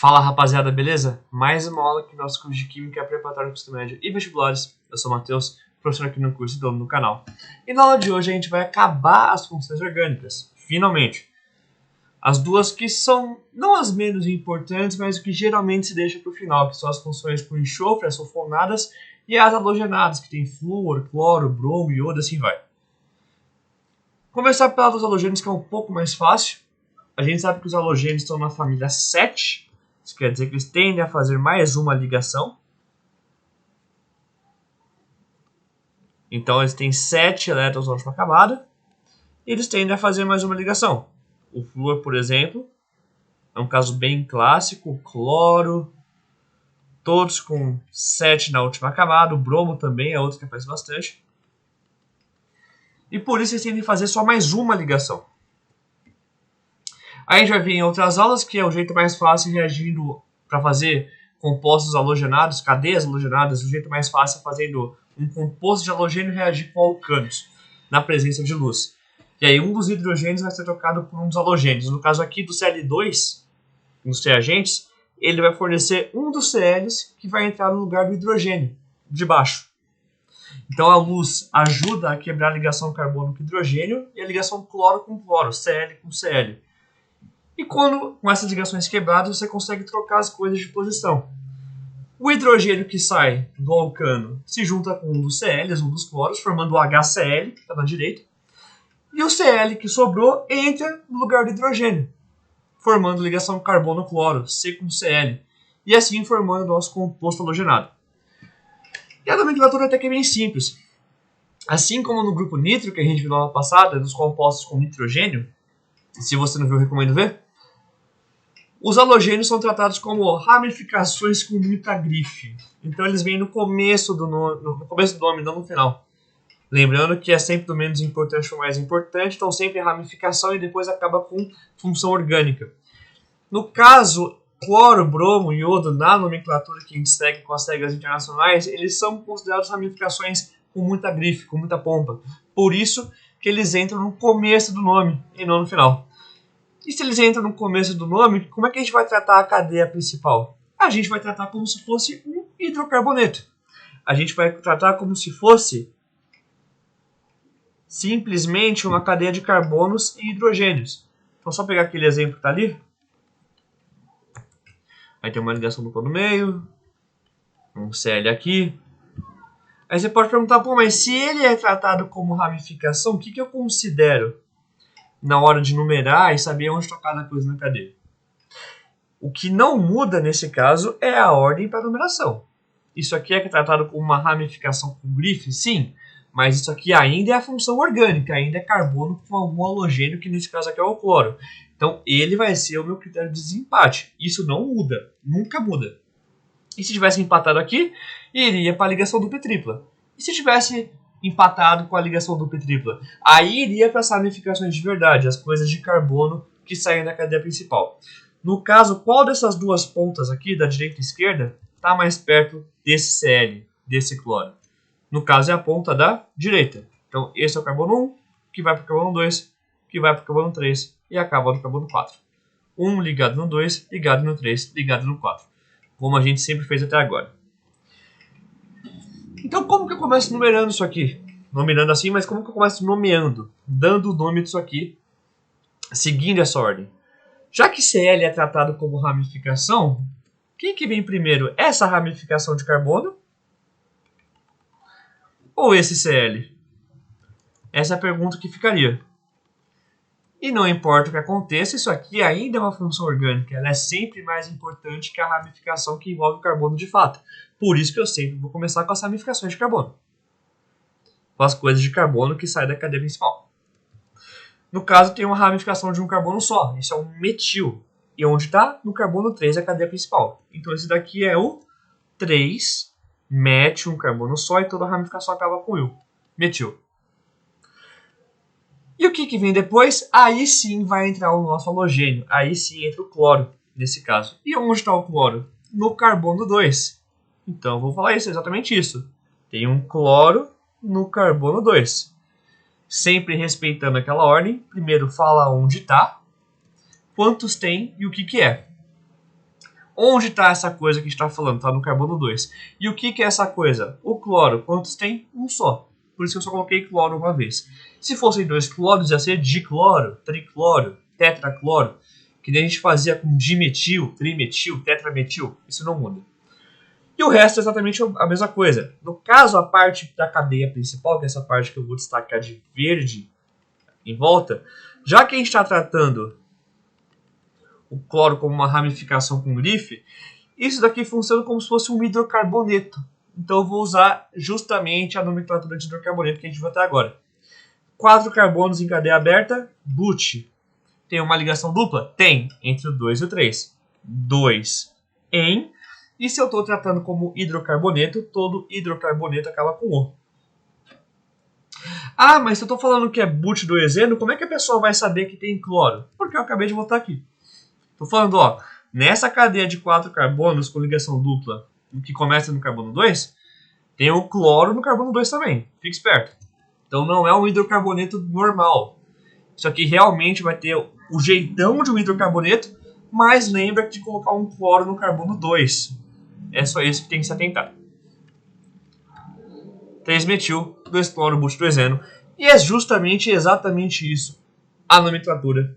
Fala rapaziada, beleza? Mais uma aula aqui no nosso curso de Química Preparatório para o Ensino Médio e Vestibulares. Eu sou o Matheus, professor aqui no curso e dono do canal. E na aula de hoje a gente vai acabar as funções orgânicas, finalmente. As duas que são não as menos importantes, mas o que geralmente se deixa para o final, que são as funções com enxofre, as sulfonadas e as halogenadas, que tem flúor, cloro, bromo, iodo, assim vai. Começar pela dos halogênios, que é um pouco mais fácil. A gente sabe que os halogênios estão na família 7, isso quer dizer que eles tendem a fazer mais uma ligação. Então eles têm 7 elétrons na última camada. E eles tendem a fazer mais uma ligação. O flúor, por exemplo, é um caso bem clássico. O cloro, todos com 7 na última camada. O bromo também é outro que aparece bastante. E por isso eles tendem a fazer só mais uma ligação. Aí a gente vai ver em outras aulas que é o jeito mais fácil reagindo para fazer compostos halogenados, cadeias halogenadas. O jeito mais fácil é fazendo um composto de halogênio reagir com alcanos na presença de luz. E aí um dos hidrogênios vai ser trocado por um dos halogênios. No caso aqui do Cl2, nos reagentes, ele vai fornecer um dos Cls que vai entrar no lugar do hidrogênio de baixo. Então a luz ajuda a quebrar a ligação carbono com hidrogênio e a ligação cloro com cloro, Cl com Cl. E quando, com essas ligações quebradas, você consegue trocar as coisas de posição. O hidrogênio que sai do alcano se junta com um dos Cls, um dos cloros, formando o HCl, que está na direita. E o Cl que sobrou entra no lugar do hidrogênio, formando ligação carbono-cloro, C com Cl. E assim formando o nosso composto halogenado. E a nomenclatura até que é bem simples. Assim como no grupo nitro, que a gente viu na aula passada, dos compostos com nitrogênio, se você não viu, eu recomendo ver. Os halogênios são tratados como ramificações com muita grife. Então eles vêm no começo do nome, não no final. Lembrando que é sempre do menos importante para o mais importante, então sempre ramificação e depois acaba com função orgânica. No caso, cloro, bromo e iodo, na nomenclatura que a gente segue com as regras internacionais, eles são considerados ramificações com muita grife, com muita pompa. Por isso que eles entram no começo do nome e não no final. E se eles entram no começo do nome, como é que a gente vai tratar a cadeia principal? A gente vai tratar como se fosse um hidrocarboneto. A gente vai tratar como se fosse simplesmente uma cadeia de carbonos e hidrogênios. Então só pegar aquele exemplo que está ali. Aí tem uma ligação dupla no meio. Um Cl aqui. Aí você pode perguntar, pô, mas se ele é tratado como ramificação, o que eu considero na hora de numerar e saber onde está cada coisa na cadeia? O que não muda nesse caso é a ordem para a numeração. Isso aqui é tratado como uma ramificação com grife? Sim, mas isso aqui ainda é a função orgânica, ainda é carbono com algum halogênio, que nesse caso aqui é o cloro. Então ele vai ser o meu critério de desempate. Isso não muda, nunca muda. E se tivesse empatado aqui, iria para a ligação dupla e tripla. E se tivesse empatado com a ligação dupla e tripla, aí iria para as ramificações de verdade, as coisas de carbono que saem da cadeia principal. No caso, qual dessas duas pontas aqui, da direita e esquerda, está mais perto desse Cl, desse cloro? No caso, é a ponta da direita. Então, esse é o carbono 1, que vai para o carbono 2, que vai para o carbono 3 e acaba no carbono 4. 1 ligado no 2, ligado no 3, ligado no 4. Como a gente sempre fez até agora. Então, como que eu começo numerando isso aqui? Numerando assim, mas como que eu começo nomeando? Dando o nome disso aqui, seguindo essa ordem. Já que Cl é tratado como ramificação, quem que vem primeiro? Essa ramificação de carbono? Ou esse Cl? Essa é a pergunta que ficaria. E não importa o que aconteça, isso aqui ainda é uma função orgânica. Ela é sempre mais importante que a ramificação que envolve o carbono de fato. Por isso que eu sempre vou começar com as ramificações de carbono. Com as coisas de carbono que saem da cadeia principal. No caso, tem uma ramificação de um carbono só. Isso é um metil. E onde está? No carbono 3 é a cadeia principal. Então esse daqui é o 3, mete um carbono só e toda a ramificação acaba com il, metil. E o que vem depois? Aí sim vai entrar o nosso halogênio. Aí sim entra o cloro, nesse caso. E onde está o cloro? No carbono 2. Então, eu vou falar exatamente isso. Tem um cloro no carbono 2. Sempre respeitando aquela ordem. Primeiro fala onde está, quantos tem e o que é. Onde está essa coisa que a gente está falando? Está no carbono 2. E o que é essa coisa? O cloro. Quantos tem? Um só. Por isso que eu só coloquei cloro uma vez. Se fossem 2 cloros, ia ser dicloro, tricloro, tetracloro. Que nem a gente fazia com dimetil, trimetil, tetrametil. Isso não muda. E o resto é exatamente a mesma coisa. No caso, a parte da cadeia principal, que é essa parte que eu vou destacar de verde em volta, já que a gente está tratando o cloro como uma ramificação com grife, isso daqui funciona como se fosse um hidrocarboneto. Então eu vou usar justamente a nomenclatura de hidrocarboneto que a gente viu até agora. 4 carbonos em cadeia aberta, but. Tem uma ligação dupla? Tem, entre o 2 e o 3. 2 em... E se eu estou tratando como hidrocarboneto, todo hidrocarboneto acaba com O. Ah, mas se eu estou falando que é but do hexeno, como é que a pessoa vai saber que tem cloro? Porque eu acabei de botar aqui. Estou falando, ó, nessa cadeia de 4 carbonos com ligação dupla, que começa no carbono 2, tem o cloro no carbono 2 também. Fique esperto. Então não é um hidrocarboneto normal. Isso aqui realmente vai ter o jeitão de um hidrocarboneto, mas lembra de colocar um cloro no carbono 2. É só isso que tem que se atentar. 3-metil, 2-cloro, but do hexeno. E é justamente, exatamente isso, a nomenclatura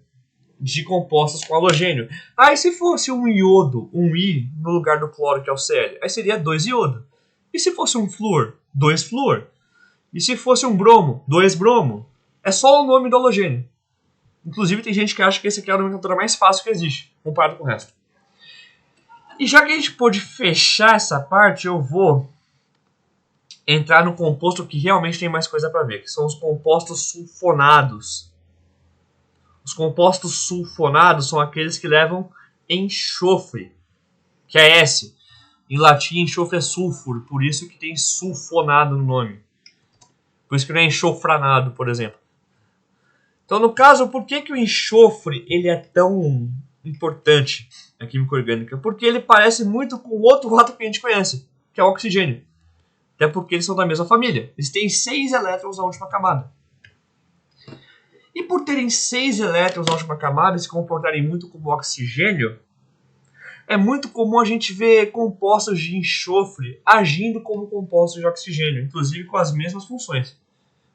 de compostos com halogênio. Aí se fosse um iodo, um I, no lugar do cloro, que é o Cl, aí seria 2 iodo. E se fosse um flúor, 2 flúor. E se fosse um bromo, 2 bromo. É só o nome do halogênio. Inclusive tem gente que acha que esse aqui é a nomenclatura mais fácil que existe, comparado com o resto. E já que a gente pôde fechar essa parte, eu vou entrar no composto que realmente tem mais coisa para ver, que são os compostos sulfonados. Os compostos sulfonados são aqueles que levam enxofre, que é S. Em latim, enxofre é sulfuro, por isso que tem sulfonado no nome. Por isso que não é enxofranado, por exemplo. Então, no caso, por que o enxofre ele é tão importante na química orgânica? Porque ele parece muito com outro átomo que a gente conhece, que é o oxigênio. Até porque eles são da mesma família. Eles têm 6 elétrons na última camada. E por terem 6 elétrons na última camada e se comportarem muito como oxigênio, é muito comum a gente ver compostos de enxofre agindo como compostos de oxigênio, inclusive com as mesmas funções.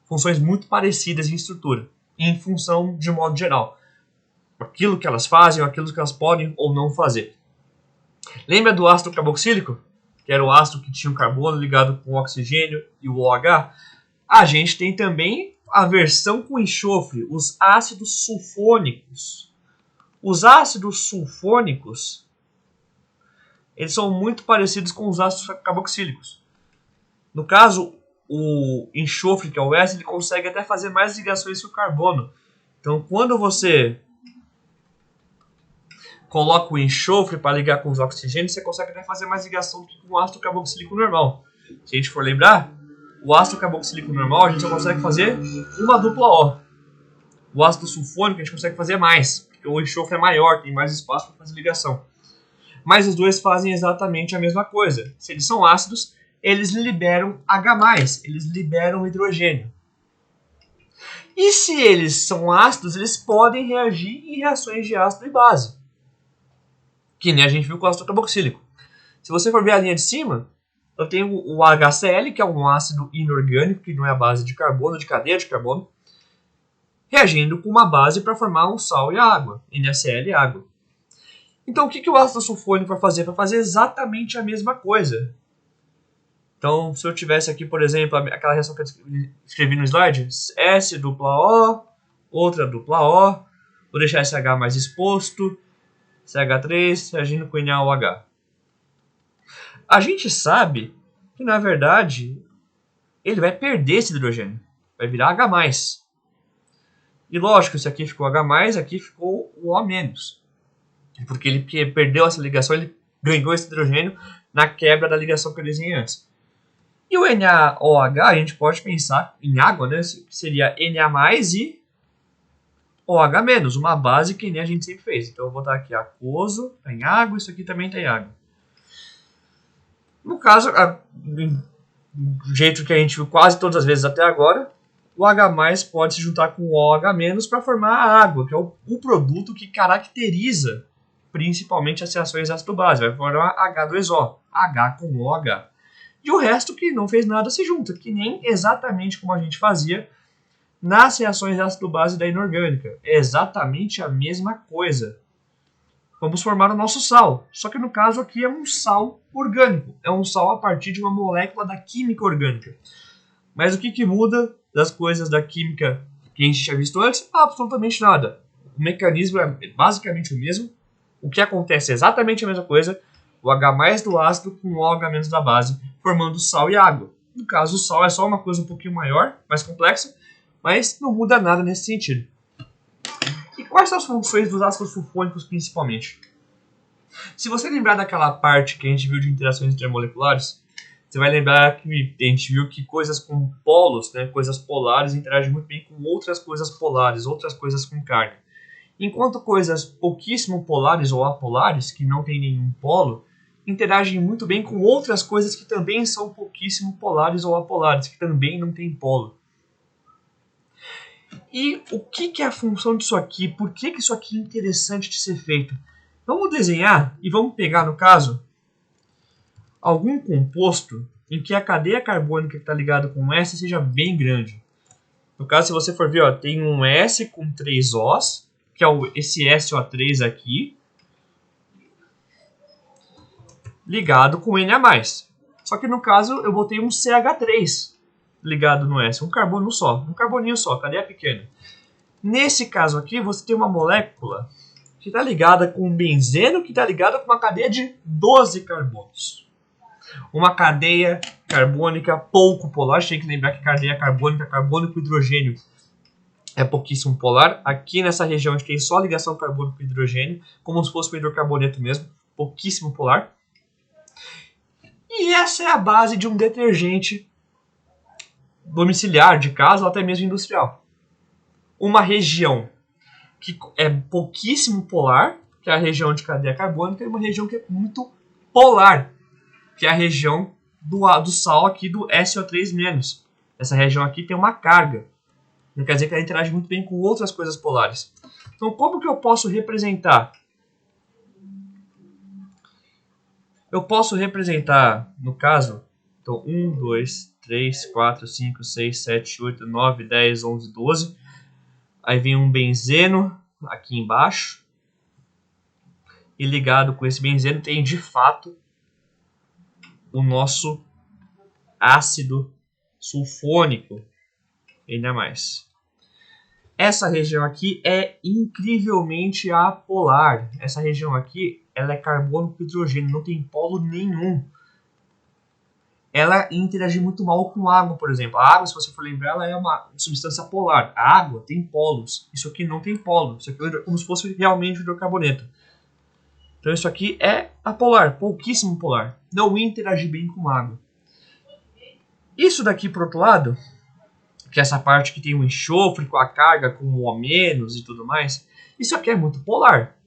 Funções muito parecidas em estrutura, em função de modo geral. Aquilo que elas fazem, aquilo que elas podem ou não fazer. Lembra do ácido carboxílico? Que era o ácido que tinha o carbono ligado com o oxigênio e o OH? A gente tem também a versão com enxofre, os ácidos sulfônicos. Os ácidos sulfônicos, eles são muito parecidos com os ácidos carboxílicos. No caso, o enxofre, que é o S, ele consegue até fazer mais ligações que o carbono. Então, quando você coloca o enxofre para ligar com os oxigênios, você consegue até fazer mais ligação do que com o ácido carboxílico normal. Se a gente for lembrar, o ácido carboxílico normal a gente só consegue fazer uma dupla O. O ácido sulfônico a gente consegue fazer mais, porque o enxofre é maior, tem mais espaço para fazer ligação. Mas os dois fazem exatamente a mesma coisa. Se eles são ácidos, eles liberam H+, eles liberam hidrogênio. E se eles são ácidos, eles podem reagir em reações de ácido e base. Que nem a gente viu com o ácido carboxílico. Se você for ver a linha de cima, eu tenho o HCl, que é um ácido inorgânico, que não é a base de carbono, de cadeia de carbono, reagindo com uma base para formar um sal e água, NaCl e água. Então o que o ácido sulfônico vai fazer? Vai fazer exatamente a mesma coisa. Então, se eu tivesse aqui, por exemplo, aquela reação que eu escrevi no slide, S dupla O, outra dupla O, vou deixar esse H mais exposto, CH3 reagindo com NaOH. A gente sabe que, na verdade, ele vai perder esse hidrogênio. Vai virar H+. E lógico, se aqui ficou H+, aqui ficou o O-. Porque ele perdeu essa ligação, ele ganhou esse hidrogênio na quebra da ligação que eu desenhei antes. E o NaOH, a gente pode pensar em água, né? Seria Na+, e OH-, uma base que nem a gente sempre fez. Então eu vou botar aqui aquoso, tem água, isso aqui também tem água. No caso, do jeito que a gente viu quase todas as vezes até agora, o H+ pode se juntar com o OH- para formar a água, que é o produto que caracteriza principalmente as reações ácido-base, vai formar H2O, H com OH. E o resto que não fez nada se junta, que nem exatamente como a gente fazia nas reações ácido-base da inorgânica. É exatamente a mesma coisa. Vamos formar o nosso sal, só que no caso aqui é um sal orgânico, é um sal a partir de uma molécula da química orgânica. Mas o que muda das coisas da química que a gente tinha visto antes? Absolutamente nada. O mecanismo é basicamente o mesmo, o que acontece é exatamente a mesma coisa, o H+ do ácido com o OH- da base, formando sal e água. No caso, o sal é só uma coisa um pouquinho maior, mais complexa, mas não muda nada nesse sentido. E quais são as funções dos ácidos sulfônicos principalmente? Se você lembrar daquela parte que a gente viu de interações intermoleculares, você vai lembrar que a gente viu que coisas com polos, né, coisas polares, interagem muito bem com outras coisas polares, outras coisas com carga. Enquanto coisas pouquíssimo polares ou apolares, que não têm nenhum polo, interagem muito bem com outras coisas que também são pouquíssimo polares ou apolares, que também não têm polo. E o que é a função disso aqui? Por que isso aqui é interessante de ser feito? Vamos desenhar e vamos pegar, no caso, algum composto em que a cadeia carbônica que está ligada com um S seja bem grande. No caso, se você for ver, ó, tem um S com 3 Os, que é esse SO3 aqui, ligado com N a mais. Só que no caso eu botei um CH3 ligado no S, um carbono só, um carboninho só, cadeia pequena. Nesse caso aqui você tem uma molécula que está ligada com um benzeno que está ligada com uma cadeia de 12 carbonos. Uma cadeia carbônica pouco polar, a gente tem que lembrar que cadeia carbônica, carbono com hidrogênio é pouquíssimo polar. Aqui nessa região a gente tem só ligação carbônico com hidrogênio, como se fosse um hidrocarboneto mesmo, pouquíssimo polar. E essa é a base de um detergente domiciliar, de casa ou até mesmo industrial. Uma região que é pouquíssimo polar, que é a região de cadeia carbônica, e uma região que é muito polar, que é a região do sal aqui do SO3-. Essa região aqui tem uma carga. Não quer dizer que ela interage muito bem com outras coisas polares. Então, como que eu posso representar? Eu posso representar, no caso, então 1, 2, 3, 4, 5, 6, 7, 8, 9, 10, 11, 12. Aí vem um benzeno aqui embaixo. E ligado com esse benzeno tem, de fato, o nosso ácido sulfônico. Ainda mais. Essa região aqui é incrivelmente apolar. Essa região aqui ela é carbono com hidrogênio, não tem polo nenhum. Ela interage muito mal com água, por exemplo. A água, se você for lembrar, ela é uma substância polar. A água tem polos. Isso aqui não tem polo. Isso aqui é como se fosse realmente hidrocarboneto. Então isso aqui é apolar, pouquíssimo polar. Não interage bem com água. Isso daqui, por outro lado, que é essa parte que tem um enxofre com a carga com o O- e tudo mais, isso aqui é muito polar.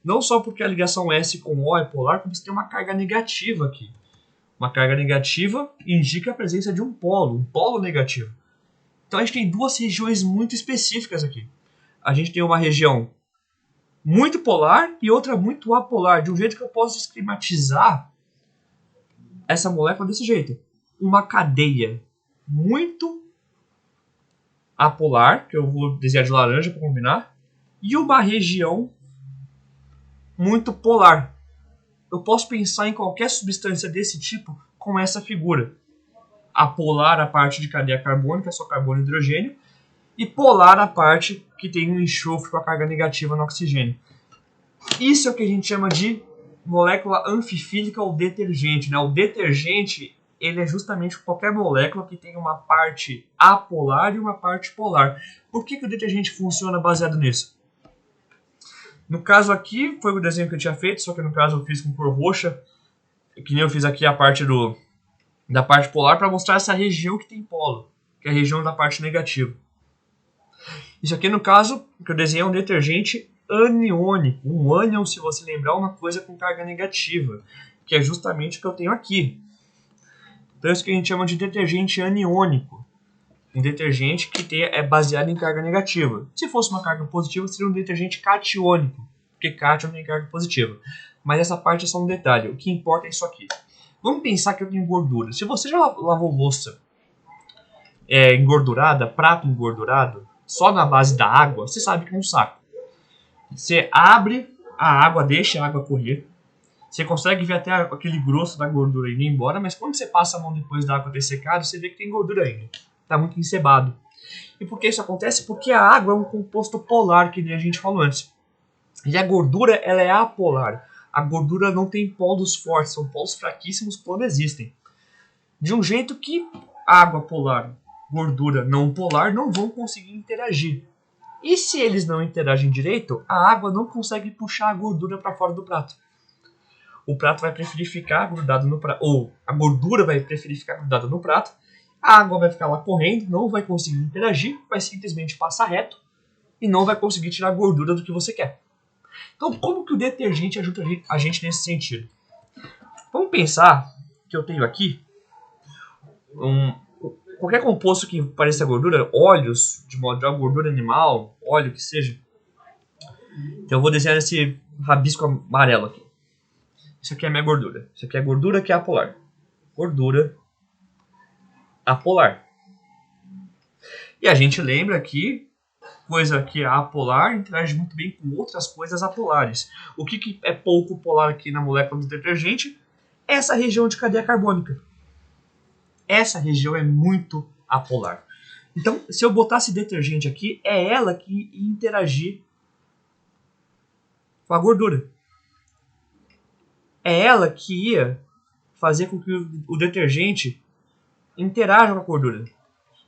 Não só porque a ligação S com O é polar, como você tem uma carga negativa aqui. Uma carga negativa indica a presença de um polo negativo. Então a gente tem duas regiões muito específicas aqui. A gente tem uma região muito polar e outra muito apolar, de um jeito que eu posso esquematizar essa molécula desse jeito. Uma cadeia muito apolar, que eu vou desenhar de laranja para combinar, e uma região muito polar. Eu posso pensar em qualquer substância desse tipo com essa figura. Apolar a parte de cadeia carbônica, só carbono e hidrogênio, e polar a parte que tem um enxofre com a carga negativa no oxigênio. Isso é o que a gente chama de molécula anfifílica ou detergente. Né? O detergente ele é justamente qualquer molécula que tem uma parte apolar e uma parte polar. Por que o detergente funciona baseado nisso? No caso aqui, foi o desenho que eu tinha feito, só que no caso eu fiz com cor roxa, que nem eu fiz aqui a parte da parte polar para mostrar essa região que tem polo, que é a região da parte negativa. Isso aqui, no caso, que eu desenhei é um detergente aniônico. Um ânion, se você lembrar, é uma coisa com carga negativa, que é justamente o que eu tenho aqui. Então, isso que a gente chama de detergente aniônico. Um detergente que é baseado em carga negativa. Se fosse uma carga positiva, seria um detergente catiônico. porque cátion tem carga positiva. Mas essa parte é só um detalhe, o que importa é isso aqui. Vamos pensar que eu tenho gordura. Se você já lavou louça engordurada, prato engordurado, só na base da água, você sabe que é um saco. Você abre a água, deixa a água correr. Você consegue ver até aquele grosso da gordura indo embora, mas quando você passa a mão depois da água ter secado, você vê que tem gordura ainda. Tá muito encebado. E por que isso acontece? Porque a água é um composto polar, que nem a gente falou antes. E a gordura, ela é apolar. A gordura não tem polos fortes, são polos fraquíssimos quando existem. De um jeito que água polar, gordura não polar não vão conseguir interagir. E se eles não interagem direito, a água não consegue puxar a gordura para fora do prato. O prato vai preferir ficar grudado no prato, ou a gordura vai preferir ficar grudada no prato, a água vai ficar lá correndo, não vai conseguir interagir, vai simplesmente passar reto e não vai conseguir tirar a gordura do que você quer. Então, como que o detergente ajuda a gente nesse sentido? Vamos pensar que eu tenho aqui qualquer composto que pareça gordura, óleos, de modo geral, gordura animal, óleo que seja. Então eu vou desenhar esse rabisco amarelo aqui. Isso aqui é a minha gordura. Isso aqui é a gordura que é apolar. Gordura apolar. E a gente lembra que coisa que é apolar interage muito bem com outras coisas apolares. O que é pouco polar aqui na molécula do detergente? Essa região de cadeia carbônica. Essa região é muito apolar. Então, se eu botasse detergente aqui, é ela que ia interagir com a gordura. É ela que ia fazer com que o detergente interaja com a gordura.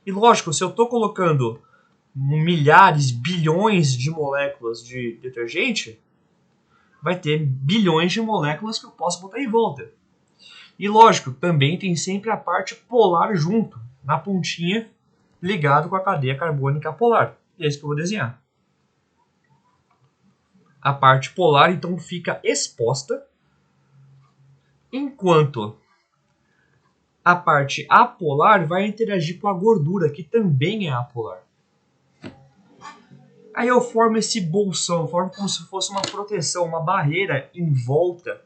E lógico, se eu estou colocando milhares, bilhões de moléculas de detergente, vai ter bilhões de moléculas que eu posso botar em volta. E lógico, também tem sempre a parte polar junto, na pontinha, ligado com a cadeia carbônica polar. E é isso que eu vou desenhar. A parte polar, então, fica exposta, enquanto a parte apolar vai interagir com a gordura, que também é apolar. Aí eu formo esse bolsão, formo como se fosse uma proteção, uma barreira em volta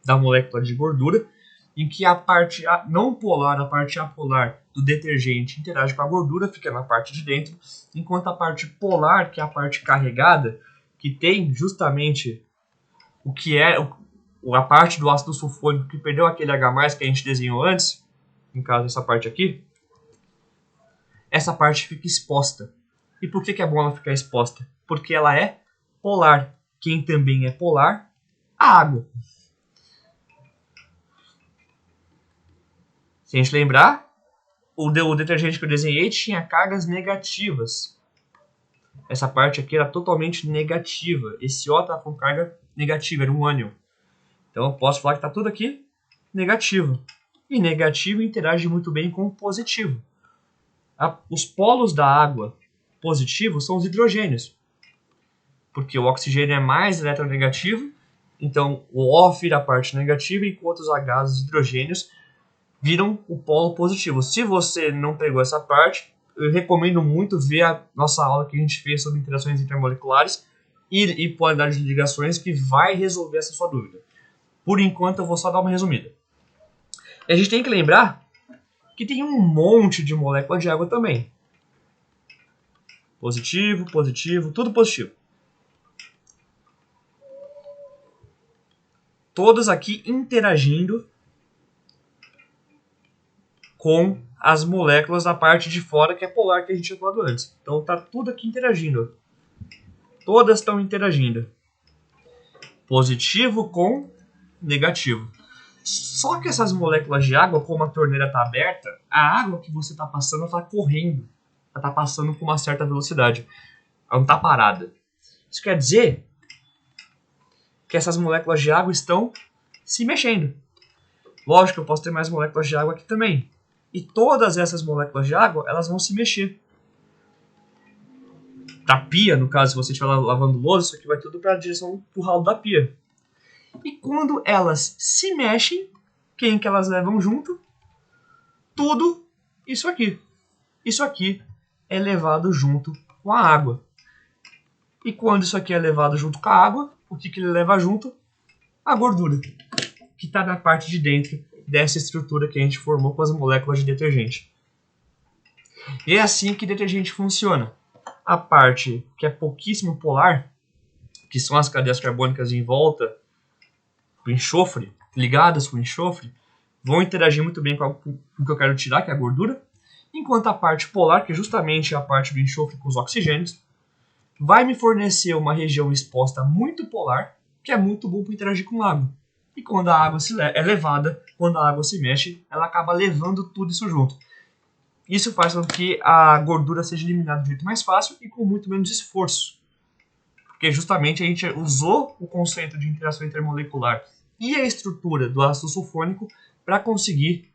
da molécula de gordura, em que a parte não polar, a parte apolar do detergente interage com a gordura, fica na parte de dentro, enquanto a parte polar, que é a parte carregada, que tem justamente o que é a parte do ácido sulfônico que perdeu aquele H+, que a gente desenhou antes, no caso essa parte aqui, essa parte fica exposta. E por que é bom ela ficar exposta? Porque ela é polar. Quem também é polar? A água. Se a gente lembrar, o detergente que eu desenhei tinha cargas negativas. Essa parte aqui era totalmente negativa. Esse O está com carga negativa, era um ânion. Então eu posso falar que está tudo aqui negativo. E negativo interage muito bem com o positivo. Os polos da água positivos são os hidrogênios. Porque o oxigênio é mais eletronegativo, então o O vira a parte negativa, enquanto os Hs, os hidrogênios, viram o polo positivo. Se você não pegou essa parte, eu recomendo muito ver a nossa aula que a gente fez sobre interações intermoleculares e polaridade de ligações, que vai resolver essa sua dúvida. Por enquanto eu vou só dar uma resumida. E a gente tem que lembrar que tem um monte de molécula de água também. Positivo, positivo, tudo positivo. Todos aqui interagindo com as moléculas da parte de fora, que é polar, que a gente tinha falado antes. Então tá tudo aqui interagindo. Todas estão interagindo. Positivo com negativo. Só que essas moléculas de água, como a torneira está aberta, a água que você está passando está correndo. Ela está passando com uma certa velocidade. Ela não está parada. Isso quer dizer que essas moléculas de água estão se mexendo. Lógico que eu posso ter mais moléculas de água aqui também. E todas essas moléculas de água, elas vão se mexer. Da pia, no caso, se você estiver lavando louça, isso aqui vai tudo para a direção do ralo da pia. E quando elas se mexem, quem que elas levam junto? Tudo isso aqui. Isso aqui é levado junto com a água. E quando isso aqui é levado junto com a água, o que ele leva junto? A gordura, que está na parte de dentro dessa estrutura que a gente formou com as moléculas de detergente. E é assim que detergente funciona. A parte que é pouquíssimo polar, que são as cadeias carbônicas em volta do enxofre, ligadas com o enxofre, vão interagir muito bem com o que eu quero tirar, que é a gordura, enquanto a parte polar, que é justamente a parte do enxofre com os oxigênios, vai me fornecer uma região exposta muito polar, que é muito bom para interagir com água. E quando a água é levada, quando a água se mexe, ela acaba levando tudo isso junto. Isso faz com que a gordura seja eliminada de jeito mais fácil e com muito menos esforço. Porque justamente a gente usou o conceito de interação intermolecular e a estrutura do ácido sulfônico para conseguir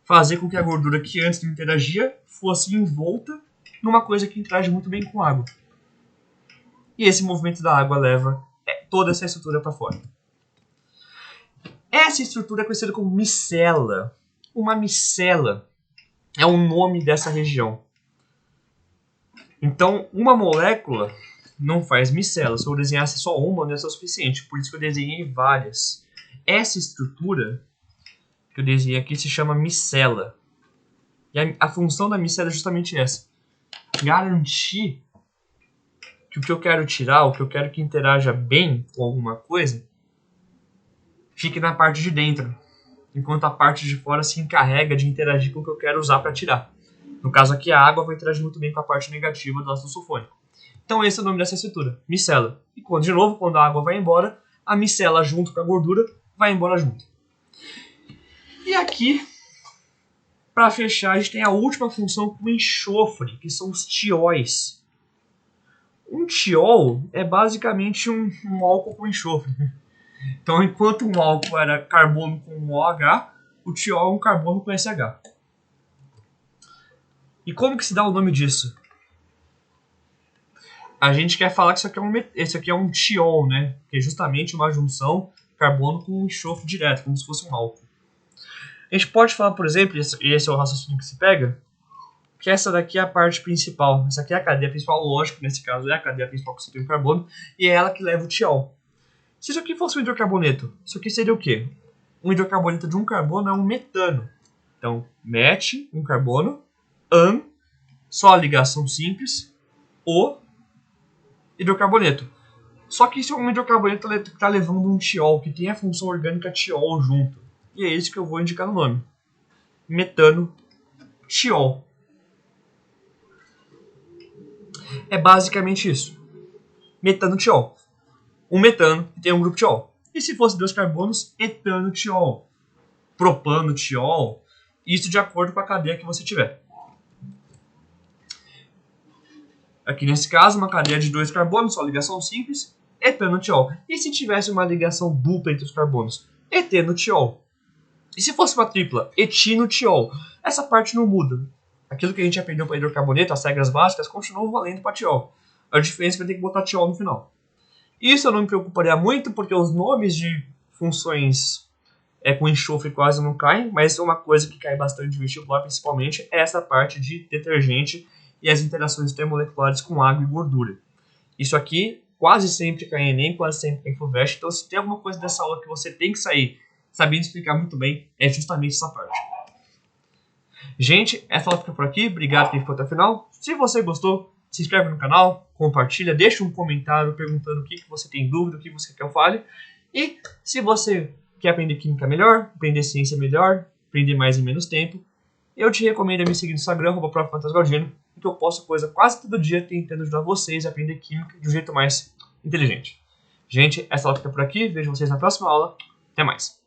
fazer com que a gordura que antes não interagia fosse envolta numa coisa que interage muito bem com a água. E esse movimento da água leva toda essa estrutura para fora. Essa estrutura é conhecida como micela. Uma micela é o nome dessa região. Então, uma molécula não faz micela. Se eu desenhasse só uma, não é o suficiente. Por isso que eu desenhei várias. Essa estrutura que eu desenhei aqui se chama micela. E a função da micela é justamente essa. Garantir que o que eu quero tirar, o que eu quero que interaja bem com alguma coisa, fique na parte de dentro. Enquanto a parte de fora se encarrega de interagir com o que eu quero usar para tirar. No caso aqui, a água vai interagir muito bem com a parte negativa do ácido sulfônico. Então esse é o nome dessa estrutura, micela. E de novo, quando a água vai embora, a micela junto com a gordura vai embora junto. E aqui, para fechar, a gente tem a última função com enxofre, que são os tióis. Um tiol é basicamente um álcool com enxofre. Então, enquanto um álcool era carbono com OH, o tiol é um carbono com SH. E como que se dá o nome disso? A gente quer falar que isso aqui é um tiol, né? Que é justamente uma junção carbono com enxofre direto, como se fosse um álcool. A gente pode falar, por exemplo, e esse é o raciocínio que se pega, que essa daqui é a parte principal. Essa aqui é a cadeia principal, lógico, nesse caso é a cadeia principal que você tem o carbono, e é ela que leva o tiol. Se isso aqui fosse um hidrocarboneto, isso aqui seria o quê? Um hidrocarboneto de um carbono é um metano. Então, met, um carbono, an, só a ligação simples, o hidrocarboneto. Só que isso é um hidrocarboneto que está levando um tiol, que tem a função orgânica tiol junto. E é isso que eu vou indicar no nome. Metano, tiol. É basicamente isso. Metano, tiol. Um metano que tem um grupo tiol. E se fosse dois carbonos, etano, tiol. Propano, tiol. Isso de acordo com a cadeia que você tiver. Aqui nesse caso, uma cadeia de dois carbonos, só ligação simples, etano, tiol. E se tivesse uma ligação dupla entre os carbonos? Eteno, tiol. E se fosse uma tripla? Etino, tiol. Essa parte não muda. Aquilo que a gente aprendeu para hidrocarboneto, as regras básicas, continuam valendo para tiol. A diferença é que vai ter que botar tiol no final. Isso eu não me preocuparia muito, porque os nomes de funções com enxofre quase não caem, mas uma coisa que cai bastante no vestibular, principalmente, é essa parte de detergente e as interações intermoleculares com água e gordura. Isso aqui quase sempre cai em Enem, quase sempre cai em FUVEST, então se tem alguma coisa dessa aula que você tem que sair sabendo explicar muito bem, é justamente essa parte. Gente, essa aula fica por aqui, obrigado por quem ficou até o final. Se você gostou, se inscreve no canal, compartilha, deixa um comentário perguntando o que você tem dúvida, o que você quer que eu fale. E se você quer aprender química melhor, aprender ciência melhor, aprender mais em menos tempo, eu te recomendo me seguir no Instagram, @prof.fantasgaldino, que eu posto coisa quase todo dia tentando ajudar vocês a aprender química de um jeito mais inteligente. Gente, essa aula fica por aqui, vejo vocês na próxima aula. Até mais!